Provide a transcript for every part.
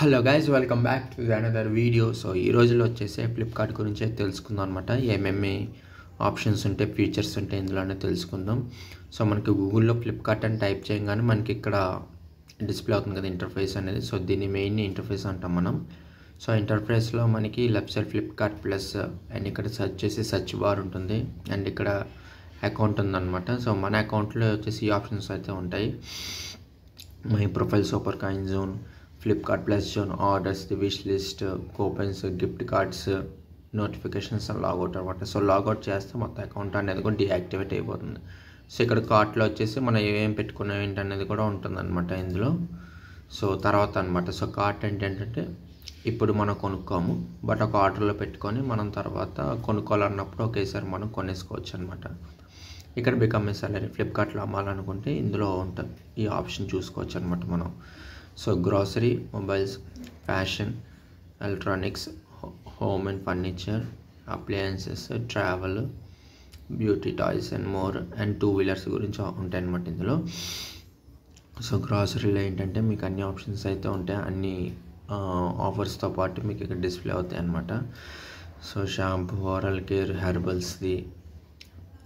Hello guys, welcome back to another video. So ఈ రోజులో వచ్చేసి ఫ్లిప్కార్ట్ గురించి తెలుసుకుందాం అనమాట. ఏమేమి ఆప్షన్స్ ఉంటాయి, ఫీచర్స్ ఉంటాయి ఇందులోనే తెలుసుకుందాం. సో మనకి గూగుల్లో ఫ్లిప్కార్ట్ అని టైప్ చేయగానే మనకి ఇక్కడ డిస్ప్లే అవుతుంది కదా ఇంటర్ఫేస్ అనేది. సో దీన్ని మెయిన్ ఇంటర్ఫేస్ అంటాం మనం. సో ఇంటర్ఫేస్లో మనకి left side Flipkart plus and ఇక్కడ సెర్చ్ చేసి సెర్చ్ బార్ ఉంటుంది అండ్ ఇక్కడ అకౌంట్ ఉందన్నమాట. సో మన అకౌంట్లో వచ్చేసి ఈ ఆప్షన్స్ అయితే ఉంటాయి. My profile, super coin zone, Flipkart plus zone, orders, the wish list, coupons, gift cards, notifications and logout అనమాట. సో లాగౌట్ చేస్తే మొత్తం అకౌంట్ అనేది కూడా డీయాక్టివేట్ అయిపోతుంది. సో ఇక్కడ కార్ట్లో వచ్చేసి మనం ఏమేమి పెట్టుకున్నాం ఏంటి అనేది కూడా ఉంటుందన్నమాట ఇందులో. సో తర్వాత అనమాట. సో కార్ట్ ఏంటంటే ఇప్పుడు మనం కొనుక్కోము, బట్ ఒక ఆర్డర్లో పెట్టుకొని మనం తర్వాత కొనుక్కోవాలన్నప్పుడు ఒకేసారి మనం కొనేసుకోవచ్చు అనమాట. ఇక్కడ బికమ్ ఏ సెల్లర్, ఫ్లిప్కార్ట్లో అమ్మాలనుకుంటే ఇందులో ఉంటుంది, ఈ ఆప్షన్ చూసుకోవచ్చు అనమాట మనం. So grocery, mobiles, fashion, electronics, home and furniture, appliances, travel, beauty, toys and more and two wheelers గురించి ఉంటాయి అన్నమాట ఇందులో. సో గ్రాసరీలో ఏంటంటే మీకు అన్ని ఆప్షన్స్ అయితే ఉంటాయి, అన్ని ఆఫర్స్తో పాటు మీకు ఇక్కడ డిస్ప్లే అవుతాయి అన్నమాట. సో షాంపూ, ఓరల్ కేర్, హెర్బల్స్ది,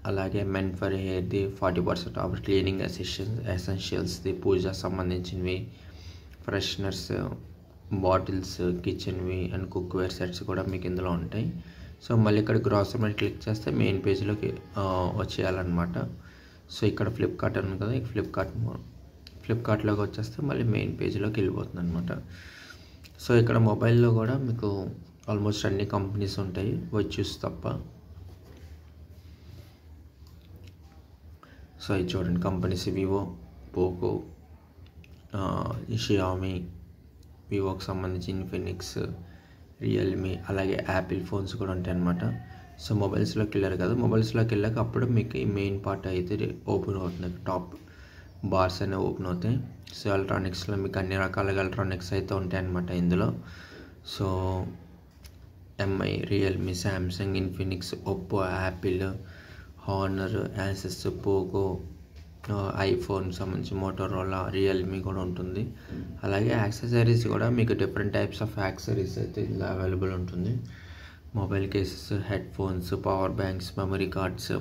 అలాగే మెన్ ఫర్ హెయిర్ది 40% ఆఫర్, క్లీనింగ్ ఎసెన్షియల్స్ది, పూజ సంబంధించినవి, ఫ్రెషనర్స్, బాటిల్స్, కిచెన్వి అండ్ కుక్వేర్ సెట్స్ కూడా మీకు ఇందులో ఉంటాయి. సో మళ్ళీ ఇక్కడ గ్రాసరీ మీద క్లిక్ చేస్తే మెయిన్ పేజ్లోకి వచ్చేయాలన్నమాట. సో ఇక్కడ ఫ్లిప్కార్ట్ ఉంది కదా, ఫ్లిప్కార్ట్లోకి వచ్చేస్తే మళ్ళీ మెయిన్ పేజ్లోకి వెళ్ళిపోతుంది అనమాట. సో ఇక్కడ మొబైల్లో కూడా మీకు ఆల్మోస్ట్ అన్ని కంపెనీస్ ఉంటాయి, వచ్చూస్ తప్ప. సో ఇది చూడండి కంపెనీస్, వివో, పోకో, షియామి, వివోకి సంబంధించి ఇన్ఫినిక్స్, రియల్మీ, అలాగే యాపిల్ ఫోన్స్ కూడా ఉంటాయి అన్నమాట. సో మొబైల్స్లోకి వెళ్ళారు కదా, మొబైల్స్లోకి వెళ్ళాక అప్పుడు మీకు ఈ మెయిన్ పార్ట్ అయితే ఓపెన్ అవుతుంది, టాప్ బార్స్ అనేవి ఓపెన్ అవుతాయి. సో ఎలక్ట్రానిక్స్లో మీకు అన్ని రకాలుగా ఎలక్ట్రానిక్స్ అయితే ఉంటాయి అన్నమాట ఇందులో. So MI, Realme, Samsung, Infinix, Oppo, Apple, Honor, Asus, Poco, iPhone సంబంధించి మోటోరోలా, రియల్మీ కూడా ఉంటుంది. అలాగే యాక్సెసరీస్ కూడా మీకు డిఫరెంట్ టైప్స్ ఆఫ్ యాక్సెసరీస్ అయితే ఇందులో అవైలబుల్ ఉంటుంది. Mobile cases, head phones, power banks, memory cards,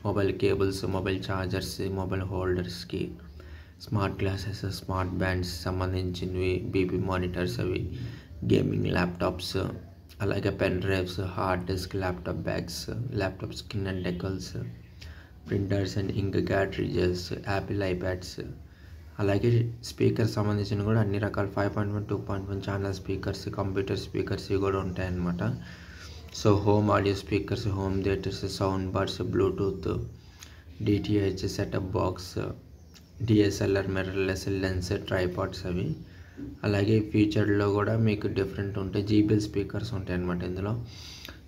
mobile cables, mobile chargers, mobile హోల్డర్స్కి, స్మార్ట్ గ్లాసెస్, స్మార్ట్ బ్యాండ్స్ సంబంధించినవి, బీపీ మానిటర్స్, అవి గేమింగ్ ల్యాప్టాప్స్, అలాగే pen drives, hard disk, laptop bags, laptop skin and decals, printers and ink cartridges, Apple iPads, అలాగే speaker సంబంధించిన కూడా అన్ని రకాల 5.1, 2.1 channel speakers, computer speakers ఇవి కూడా ఉంటాయన్నమాట. So home audio speakers, home theatres, sound bars, Bluetooth, DTH, setup box, DSLR, mirrorless lens, tripods అవి. అలాగే ఫీచర్లో కూడా మీకు డిఫరెంట్ ఉంటాయి, జీబీఎల్ స్పీకర్స్ ఉంటాయి అన్నమాట ఇందులో.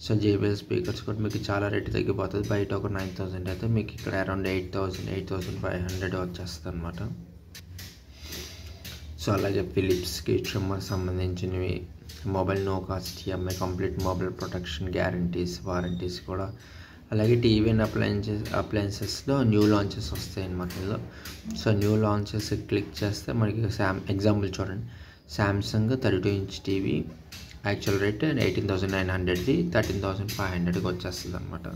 సో జేబీఎల్ స్పీకర్స్ కూడా మీకు చాలా రేటు తగ్గిపోతుంది, బయట ఒక 9,000 అయితే మీకు ఇక్కడ అరౌండ్ 8,500 వచ్చేస్తుంది అనమాట. సో అలాగే ఫిలిప్స్కి ట్రిమ్మర్ సంబంధించినవి, mobile no cost EMI, complete mobile protection guarantees, warranties కూడా. అలాగే టీవీ అండ్ అప్లయన్సెస్లో న్యూ లాంచెస్ వస్తాయి అన్నమాట ఇందులో. సో న్యూ లాంచెస్ క్లిక్ చేస్తే మనకి ఎగ్జాంపుల్ చూడండి, శాంసంగ్ 32" టీవీ యాక్చువల్ రేట్ 18,900ది 13,500కి వచ్చేస్తుంది అనమాట.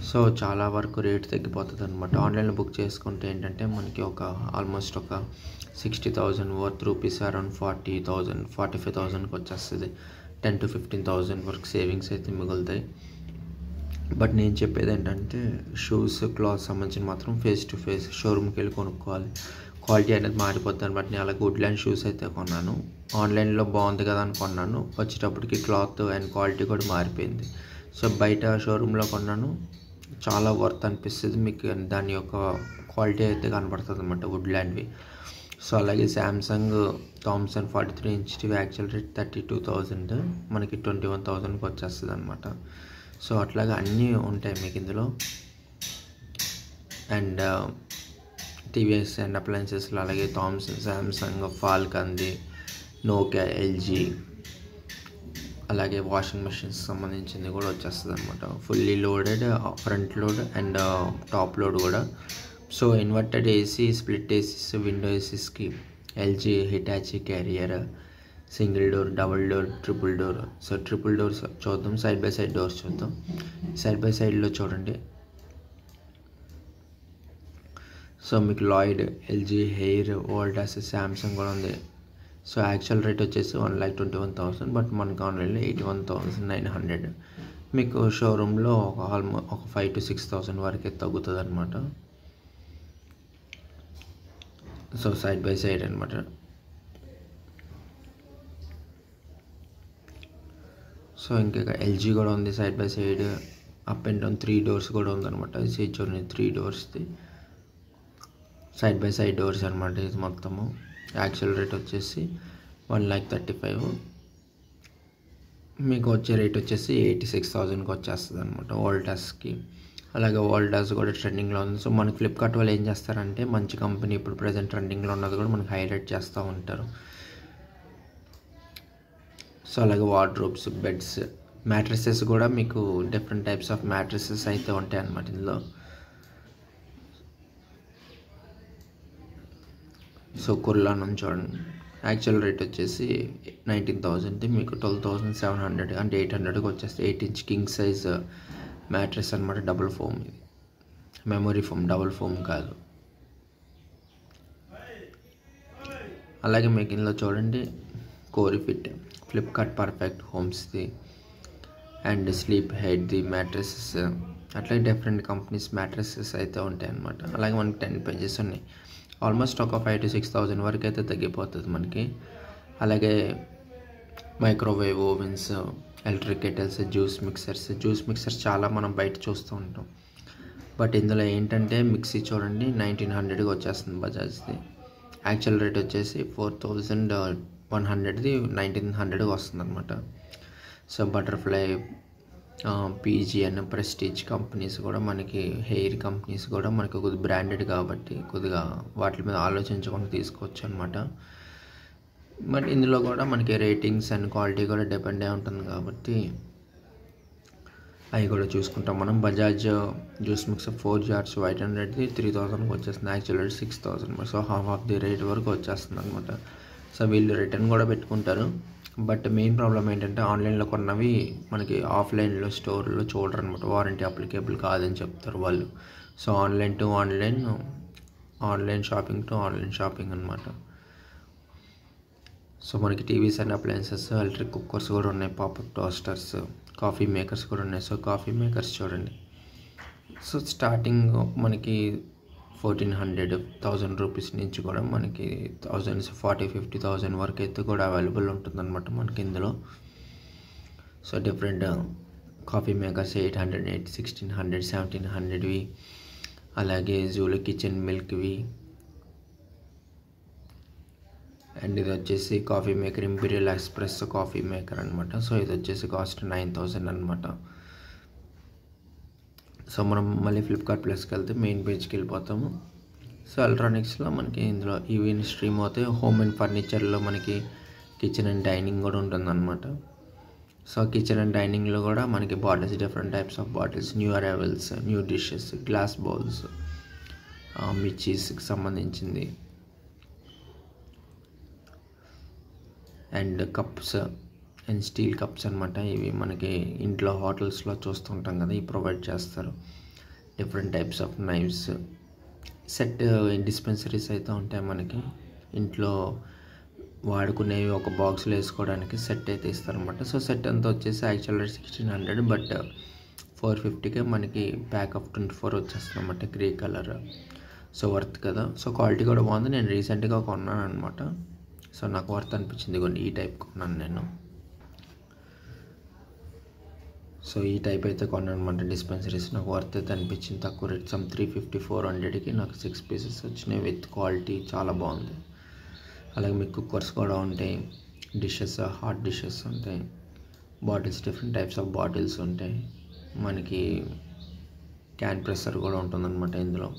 సో చాలా వరకు రేట్ తగ్గిపోతుంది అనమాట. ఆన్లైన్లో బుక్ చేసుకుంటే ఏంటంటే మనకి ఆల్మోస్ట్ ఒక 60,000 వర్త్ రూపీస్, అరౌండ్ 40,000, 45,000కి వచ్చేస్తుంది. 10,000 to 15,000 వరకు సేవింగ్స్ అయితే మిగులుతాయి. బట్ నేను చెప్పేది ఏంటంటే షూస్, క్లాత్ సంబంధించిన మాత్రం ఫేస్ టు ఫేస్ షోరూమ్కి వెళ్ళి కొనుక్కోవాలి, క్వాలిటీ అనేది మారిపోతుంది. బట్ నేను అలాగే వుడ్లాండ్ షూస్ అయితే కొన్నాను, ఆన్లైన్లో బాగుంది కదా అని కొన్నాను, వచ్చేటప్పటికి క్లాత్ అండ్ క్వాలిటీ కూడా మారిపోయింది. సో బయట షోరూంలో కొన్నాను, చాలా వర్త్ అనిపిస్తుంది, మీకు దాని యొక్క క్వాలిటీ అయితే కనబడుతుంది అనమాట వుడ్లాండ్వి. సో అలాగే Samsung Thomson 43" TV actual rate 32,000, మనకి 21,000కి వచ్చేస్తుంది అనమాట. సో అట్లాగా అన్నీ ఉంటాయి మీకు ఇందులో. అండ్ టీవీఎస్ అండ్ అప్లయన్సెస్లో అలాగే థామ్సన్, శాంసంగ్, ఫాల్కాన్ది, నోకియా, ఎల్జీ, అలాగే వాషింగ్ మెషిన్స్ సంబంధించింది కూడా వచ్చేస్తుంది అనమాట. Fully loaded, front load and top load కూడా. So inverted AC, split ACs, window ఏసీస్కి LG, Hitachi, Carrier, single door, double door, triple door. So triple doors చూద్దాం, side by side doors చూద్దాం. Side by సైడ్లో చూడండి. So మీకు Lloyd, LG, Haier, Voltas, Samsung కూడా ఉంది. So actual rate వచ్చేసి 1,21,000, but మనకు ఆన్లైన్లో 81,900. మీకు షోరూంలో ఒక 5,000 to 6,000 వరకే తగ్గుతుంది అనమాట. సో సైడ్ బై సైడ్ అనమాట. సో ఇంకా ఎల్జీ కూడా ఉంది side by side, up and down 3 doors కూడా ఉందన్నమాట. ఇది చూడండి 3 డోర్స్ది సైడ్ బై సైడ్ డోర్స్ అనమాట. ఇది మొత్తము యాక్చువల్ రేట్ వచ్చేసి 1,35,000. మీకు వచ్చే రేట్ వచ్చేసి 86,000కి వచ్చేస్తుంది అనమాట వోల్టాస్కి. అలాగే వోల్టాస్ కూడా ట్రెండింగ్లో ఉంది. సో మనకి ఫ్లిప్కార్ట్ వాళ్ళు ఏం చేస్తారంటే మంచి కంపెనీ ఇప్పుడు ప్రజెంట్ ట్రెండింగ్లో ఉన్నది కూడా మనకి హైలైట్ చేస్తూ ఉంటారు. సో అలాగే వార్డ్రోబ్స్, బెడ్స్, మ్యాట్రసెస్ కూడా మీకు డిఫరెంట్ టైప్స్ ఆఫ్ మ్యాట్రసెస్ అయితే ఉంటాయి అన్నమాట ఇందులో. సో కుర్లానం చూడండి, యాక్చువల్ రేట్ వచ్చేసి 19,000, మీకు 12,700 అంటే 800కి వచ్చేస్తే 8 inch కింగ్ సైజ్ మ్యాట్రెస్ అనమాట. డబుల్ ఫోమ్, ఇది మెమొరీ ఫోమ్, డబుల్ ఫోమ్ కాదు. అలాగే మీకు ఇందులో చూడండి కోరిఫిట్, ఫ్లిప్కార్ట్ పర్ఫెక్ట్ హోమ్స్ది అండ్ స్లీప్ హెడ్ది మ్యాట్రసెస్, అట్లాగే డిఫరెంట్ కంపెనీస్ మ్యాట్రసెస్ అయితే ఉంటాయి అన్నమాట. అలాగే మనకి 10 pages ఉన్నాయి. ఆల్మోస్ట్ ఒక 5,000 to 6,000 వరకు అయితే తగ్గిపోతుంది మనకి. అలాగే microwave ovens, electric kettles, juice mixers చాలా మనం బయట చూస్తూ ఉంటాం. బట్ ఇందులో ఏంటంటే మిక్సీ చూడండి 1,900కి వచ్చేస్తుంది బజాజ్ది. యాక్చువల్ రేట్ వచ్చేసి 4,100ది 1,900కి వస్తుంది అనమాట. So butterfly, PGN, prestige companies కూడా మనకి, హెయిర్ కంపెనీస్ కూడా మనకి కొద్దిగా బ్రాండెడ్ కాబట్టి కొద్దిగా వాటి మీద ఆలోచించకుండా తీసుకోవచ్చు అనమాట. బట్ ఇందులో కూడా మనకి రేటింగ్స్ అండ్ క్వాలిటీ కూడా డిపెండ్ అయి ఉంటుంది కాబట్టి అవి కూడా చూసుకుంటాం మనం. బజాజ్ జ్యూస్ మిక్సర్ 4 jars 800ది 3,000కి వచ్చేస్తుంది. Actual rate 6,000. So half of the rate వరకు వచ్చేస్తుంది అనమాట. సో వీళ్ళు రిటర్న్ కూడా పెట్టుకుంటారు. బట్ మెయిన్ ప్రాబ్లం ఏంటంటే ఆన్లైన్లో కొన్నవి మనకి ఆఫ్లైన్లో స్టోర్లో చూడరు అనమాట, వారంటీ అప్లికేబుల్ కాదని చెప్తారు వాళ్ళు. So online to online, online shopping to online shopping అనమాట. సో మనకి TVs and appliances, electric cookers కూడా ఉన్నాయి, పాపప్ టోస్టర్స్, కాఫీ మేకర్స్ కూడా ఉన్నాయి. సో కాఫీ మేకర్స్ చూడండి. సో స్టార్టింగ్ మనకి 1,400 రూపీస్ నుంచి కూడా మనకి 40,000-50,000 వరకు అయితే కూడా అవైలబుల్ ఉంటుందన్నమాట మనకి ఇందులో. సో డిఫరెంట్ కాఫీ మేకర్స్ 800, 1,600, 1,700వి, అలాగే జూలో కిచెన్ మిల్క్వి. అండ్ ఇది వచ్చేసి coffee maker imperial express coffee maker అనమాట. సో ఇది వచ్చేసి కాస్ట్ 9,000 అనమాట. సో మనం మళ్ళీ ఫ్లిప్కార్ట్ ప్లస్కి వెళ్తే మెయిన్ పేజ్కి వెళ్ళిపోతాము. సో ఎలక్ట్రానిక్స్లో మనకి ఇందులో ఈవెన్ స్ట్రీమ్ అవుతే హోమ్ అండ్ ఫర్నిచర్లో మనకి కిచెన్ అండ్ డైనింగ్ కూడా ఉంటుందన్నమాట. సో కిచెన్ అండ్ డైనింగ్లో కూడా మనకి bottles, different types of bottles, new arrivals, new dishes, glass bowls, మిర్చీస్కి సంబంధించింది, and cups and steel cups అనమాట. ఇవి మనకి ఇంట్లో హోటల్స్లో చూస్తుంటాం కదా, ఇవి ప్రొవైడ్ చేస్తారు. Different types of knifes, set dispensaries అయితే ఉంటాయి మనకి. ఇంట్లో వాడుకునేవి ఒక బాక్స్లో వేసుకోవడానికి సెట్ అయితే ఇస్తారనమాట. సో సెట్ అంతా వచ్చేసి యాక్చువల్ రేట్ 1,600, బట్ 450కే మనకి ప్యాక్ ఆఫ్ 24 వచ్చేస్తుంది అనమాట, గ్రే కలర్. సో వర్త్ కదా. సో క్వాలిటీ కూడా బాగుంది. నేను రీసెంట్గా కొన్నాను అనమాట. సో నాకు వర్త్ అనిపించింది. కొన్ని ఈ టైప్ కొన్నాను నేను. సో ఈ టైప్ అయితే కొన్నాను అనమాట డిస్పెన్సరీస్. నాకు వర్త్ అయితే అనిపించింది. తక్కువ రేట్, 350-400కి నాకు 6 pieces వచ్చినాయి విత్ క్వాలిటీ చాలా బాగుంది. అలాగే మీకు కుక్కర్స్ కూడా ఉంటాయి, డిషెస్, హాట్ డిషెస్ ఉంటాయి, bottles, different types of bottles ఉంటాయి. మనకి క్యాన్ ప్రెషర్ కూడా ఉంటుందన్నమాట ఇందులో.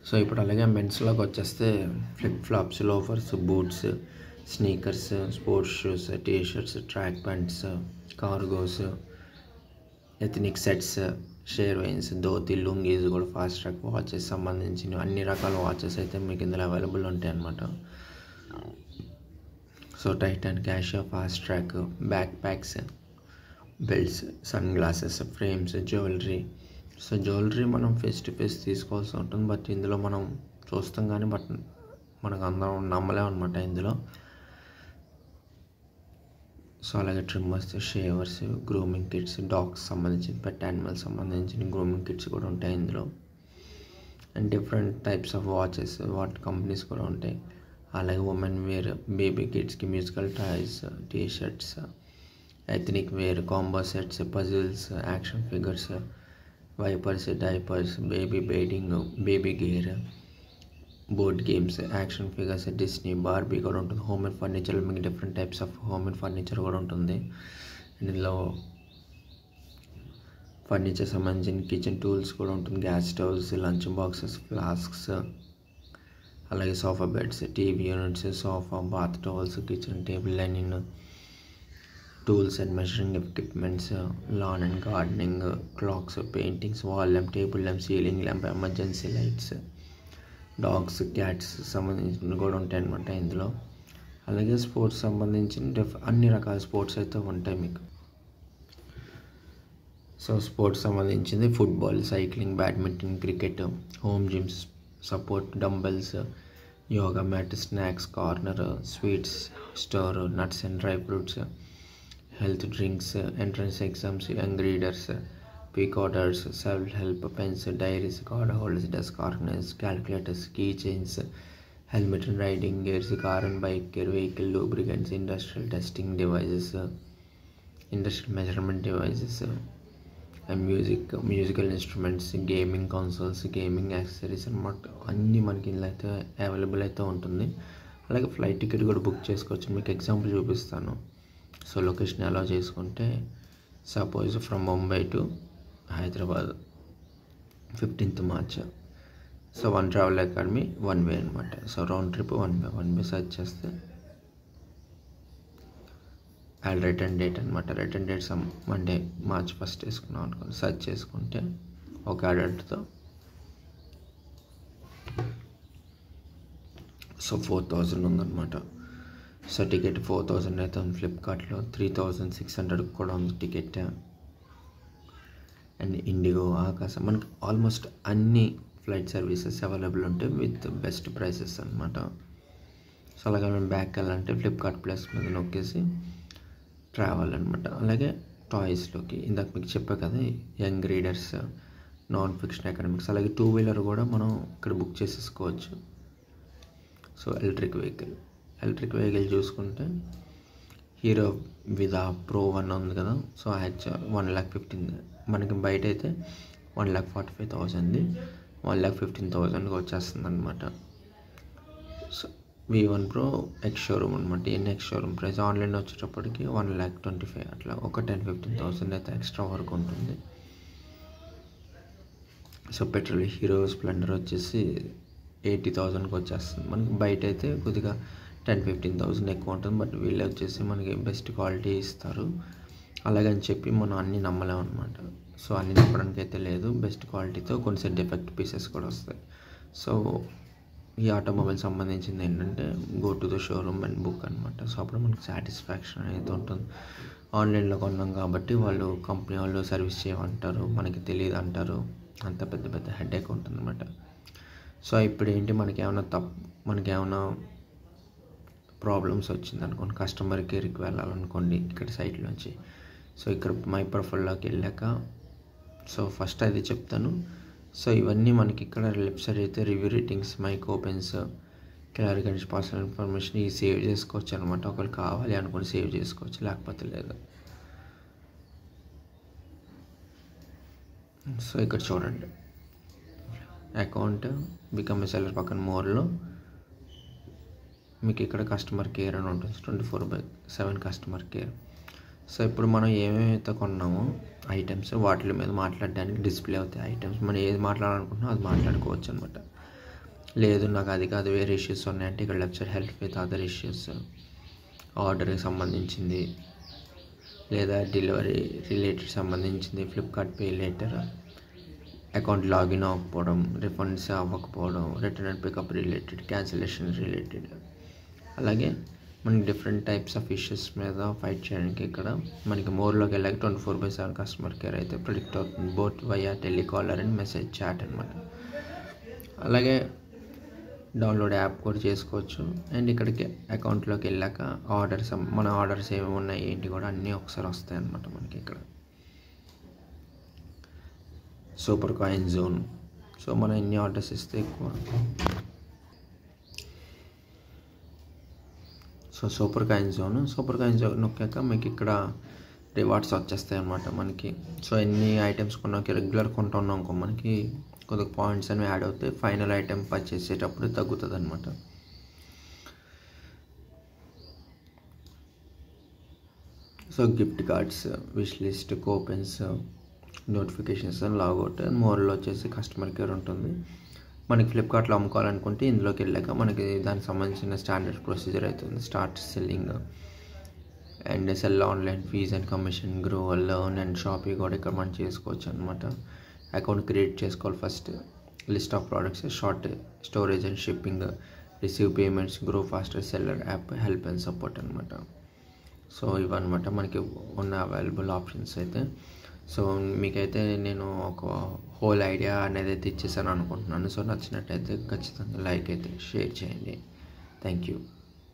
సో ఇప్పుడు అలాగే మెన్స్లోకి వచ్చేస్తే flip flops, loafers, boots, sneakers, sports shoes, T shirts, track pants, cargos, ethnic sets, sherwanis, dhoti, lungis కూడా ఫాస్ట్ ట్రాక్ వాచెస్ సంబంధించిన అన్ని రకాల వాచెస్ అయితే మీకు ఇందులో అవైలబుల్ ఉంటాయి అన్నమాట. So Titan, Casio, Fastrack, backpacks, belts, sunglasses, frames, jewellery. So jewellery మనం ఫేస్ టు ఫేస్ తీసుకోవాల్సి ఉంటుంది, బట్ ఇందులో మనం చూస్తాం కానీ బట్ మనకు అందరం నమ్మలేం అనమాట ఇందులో. సో అలాగే trimmers, shavers, grooming kits, dogs సంబంధించిన, పెట్ యానిమల్స్ సంబంధించిన గ్రూమింగ్ కిట్స్ కూడా ఉంటాయి ఇందులో. And different types of watches, what companies కూడా ఉంటాయి. అలాగే ఉమెన్ వేర్, బేబీ కిడ్స్కి musical toys, T shirts, ethnic wear, combo sets, puzzles, action figures, wipers, diapers, baby bedding, baby gear, board games, action figures, Disney, Barbie కూడా ఉంటుంది. Home and furniture, మీకు different types of home and furniture కూడా ఉంటుంది. ఇందులో furniture సంబంధించిన kitchen tools కూడా ఉంటుంది. Gas stoves, lunch boxes, flasks, అలాగే sofa beds, TV units, sofa, bath towels, kitchen table, linen, tools and measuring equipments, lawn and gardening, clocks, paintings, wall lamp, table lamp, ceiling lamp, emergency lights, dogs, cats సంబంధించిన కూడా ఉంటాయి అన్నమాట ఇందులో. అలాగే sports సంబంధించిన అన్ని రకాల స్పోర్ట్స్ అయితే ఉంటాయి మీకు. సో స్పోర్ట్స్ సంబంధించింది football, cycling, badminton, cricket, home gyms, support, dumbbells, yoga mat, snacks corner, sweets store, nuts and dry fruits, health drinks, entrance exams, young readers, pick orders, self help, pens, diaries, card holders, desk organisers, calculators, keychains, helmet and riding gears, car and bike gear, vehicle lubricants, industrial testing devices, industrial measurement devices, and musical instruments, gaming consoles, gaming accessories అన్నమాట. అన్నీ మనకి ఇందులో అయితే available అయితే ఉంటుంది. అలాగే flight ticket కూడా book చేసుకోవచ్చు. మీకు ఎగ్జాంపుల్ చూపిస్తాను. సో లొకేషన్ ఎలా చేసుకుంటే, suppose from Mumbai to Hyderabad 15th March. So one travel academy one way అనమాట. So round trip one way search చేస్తే రిటర్న్ డేట్ అనమాట. రిటర్న్ డేట్ మండే March 1 వేసుకున్నాం అనుకోండి. సెర్చ్ చేసుకుంటే ఒక అడల్ట్తో సో 4,000 ఉందన్నమాట. సో టికెట్ 4,000 అయితే ఉంది. ఫ్లిప్కార్ట్లో 3,600 కూడా ఉంది టికెట్. అండ్ ఇండిగో, ఆకాశం, మనకి ఆల్మోస్ట్ అన్ని ఫ్లైట్ సర్వీసెస్ అవైలబుల్ ఉంటాయి విత్ బెస్ట్ ప్రైసెస్ అనమాట. సో అలాగే మేము బ్యాక్ వెళ్ళాలంటే ఫ్లిప్కార్ట్ ప్లస్ మీద నొక్కేసి ట్రావెల్ అనమాట. అలాగే టాయ్స్లోకి ఇందాక మీకు చెప్పా కదా, young readers, non fiction academics, అలాగే 2-wheeler కూడా మనం ఇక్కడ బుక్ చేసేసుకోవచ్చు. సో ఎలక్ట్రిక్ వెహికల్ చూసుకుంటే హీరో విదా Pro 1 ఉంది కదా. సో 1,15,000 మనకి బయట అయితే 1,45,000, 1,15,000 వచ్చేస్తుంది అనమాట. So V1 Pro ex showroom అనమాట. ఎక్స్ షోరూమ్ ప్రైస్ ఆన్లైన్ వచ్చేటప్పటికి 1,25,000 అట్లా ఒక 10-15,000 అయితే ఎక్స్ట్రా వరకు ఉంటుంది. సో పెట్రోల్ హీరో స్ప్లెండర్ వచ్చేసి 80,000కి వచ్చేస్తుంది. మనకి బయట అయితే కొద్దిగా 10-15,000 ఎక్కువ ఉంటుంది, బట్ వీళ్ళు వచ్చేసి మనకి బెస్ట్ క్వాలిటీ ఇస్తారు. అలాగని చెప్పి మనం అన్నీ నమ్మలేం అనమాట. సో అన్నీ నమ్మడానికి అయితే లేదు. బెస్ట్ క్వాలిటీతో కొన్ని డిఫెక్ట్ పీసెస్ కూడా వస్తాయి. సో ఈ ఆటోమొబైల్ సంబంధించింది ఏంటంటే go to the showroom and book అనమాట. సో అప్పుడు మనకు సాటిస్ఫాక్షన్ అనేది ఉంటుంది. ఆన్లైన్లో కొన్నాం కాబట్టి వాళ్ళు కంపెనీ వాళ్ళు సర్వీస్ చేయమంటారు, మనకి తెలియదు అంటారు. అంత పెద్ద హెడేక్ ఉంటుంది అనమాట. సో ఇప్పుడు ఏంటి, మనకేమైనా ప్రాబ్లమ్స్ వచ్చింది అనుకోండి, కస్టమర్ కేర్కి వెళ్ళాలనుకోండి ఇక్కడ సైట్లోంచి. సో ఇక్కడ మై ప్రొఫైల్లోకి వెళ్ళాక సో ఫస్ట్ అది చెప్తాను. సో ఇవన్నీ మనకి ఇక్కడ లెఫ్ట్ సైడ్ అయితే review ratings, mic opens, clarity, personal information ఇవి సేవ్ చేసుకోవచ్చు అనమాట. ఒకవేళ కావాలి అనుకుని సేవ్ చేసుకోవచ్చు, లేకపోతే లేదు. సో ఇక్కడ చూడండి, అకౌంట్, బికమ్ ఏ సెల్లర్ పక్కన మోర్లో మీకు ఇక్కడ కస్టమర్ కేర్ అని ఉంటుంది. 24/7 కస్టమర్ కేర్. సో ఇప్పుడు మనం ఏమేమైతే కొన్నామో ఐటమ్స్ వాటి మీద మాట్లాడడానికి డిస్ప్లే అవుతాయి ఐటమ్స్. మనం ఏది మాట్లాడాలనుకుంటున్నామో అది మాట్లాడుకోవచ్చు అనమాట. లేదు నాకు అది కాదు వేరే ఇష్యూస్ ఉన్నాయంటే ఇక్కడ left side help with other issues, ఆర్డర్కి సంబంధించింది లేదా డెలివరీ రిలేటెడ్ సంబంధించింది, Flipkart pay later, account login అవ్వకపోవడం, రిఫండ్స్ అవ్వకపోవడం, return and pickup related, cancellation related, అలాగే మనకి డిఫరెంట్ టైప్స్ ఆఫ్ ఇష్యూస్ మీద ఫైట్ చేయడానికి ఇక్కడ మనకి మోర్లోకి వెళ్ళాక 24/7 కస్టమర్ కేర్ అయితే ప్రిడిక్ట్ అవుతుంది, both via telecaller and message chat అనమాట. అలాగే డౌన్లోడ్ యాప్ కూడా చేసుకోవచ్చు. అండ్ ఇక్కడికి అకౌంట్లోకి వెళ్ళాక మన ఆర్డర్స్ ఏమి ఉన్నాయి ఏంటి కూడా అన్నీ ఒకసారి వస్తాయి అన్నమాట మనకి ఇక్కడ. సూపర్ కాయిన్ జోన్, సో మనం ఎన్ని ఆర్డర్స్ ఇస్తే ఎక్కువ, సో సూపర్ కాయిన్ జోన్ నొక్కాక మీకు ఇక్కడ రివార్డ్స్ వచ్చేస్తాయి అన్నమాట మనకి. సో ఎన్ని ఐటమ్స్ కొన్నాక రెగ్యులర్ కొంటున్నాం అనుకో మనకి కొద్దిగా పాయింట్స్ అనేవి యాడ్ అవుతాయి, ఫైనల్ ఐటమ్ పర్చేస్ చేసేటప్పుడు తగ్గుతుంది అనమాట. So gift cards, wish list, coupons, notifications, logout, మోర్లో వచ్చేసి కస్టమర్ కేర్ ఉంటుంది. మనకి ఫ్లిప్కార్ట్లో అమ్ముకోవాలనుకుంటే ఇందులోకి వెళ్ళాక మనకి దానికి సంబంధించిన స్టాండర్డ్ ప్రొసీజర్ అవుతుంది. Start selling and sell online, fees and commission, grow, learn and shopping కూడా ఇక్కడ మనం చేసుకోవచ్చు అనమాట. అకౌంట్ క్రియేట్ చేసుకోవాలి first, list of products, short storage and shipping, receive payments, grow faster, seller app, help and support అనమాట. So ఇవన్నమాట మనకి ఉన్న అవైలబుల్ ఆప్షన్స్ అయితే. సో మీకైతే నేను ఒక హోల్ ఐడియా అనేది అయితే ఇచ్చేసాను అనుకుంటున్నాను. సో నచ్చినట్టయితే ఖచ్చితంగా లైక్ అయితే షేర్ చేయండి. Thank you.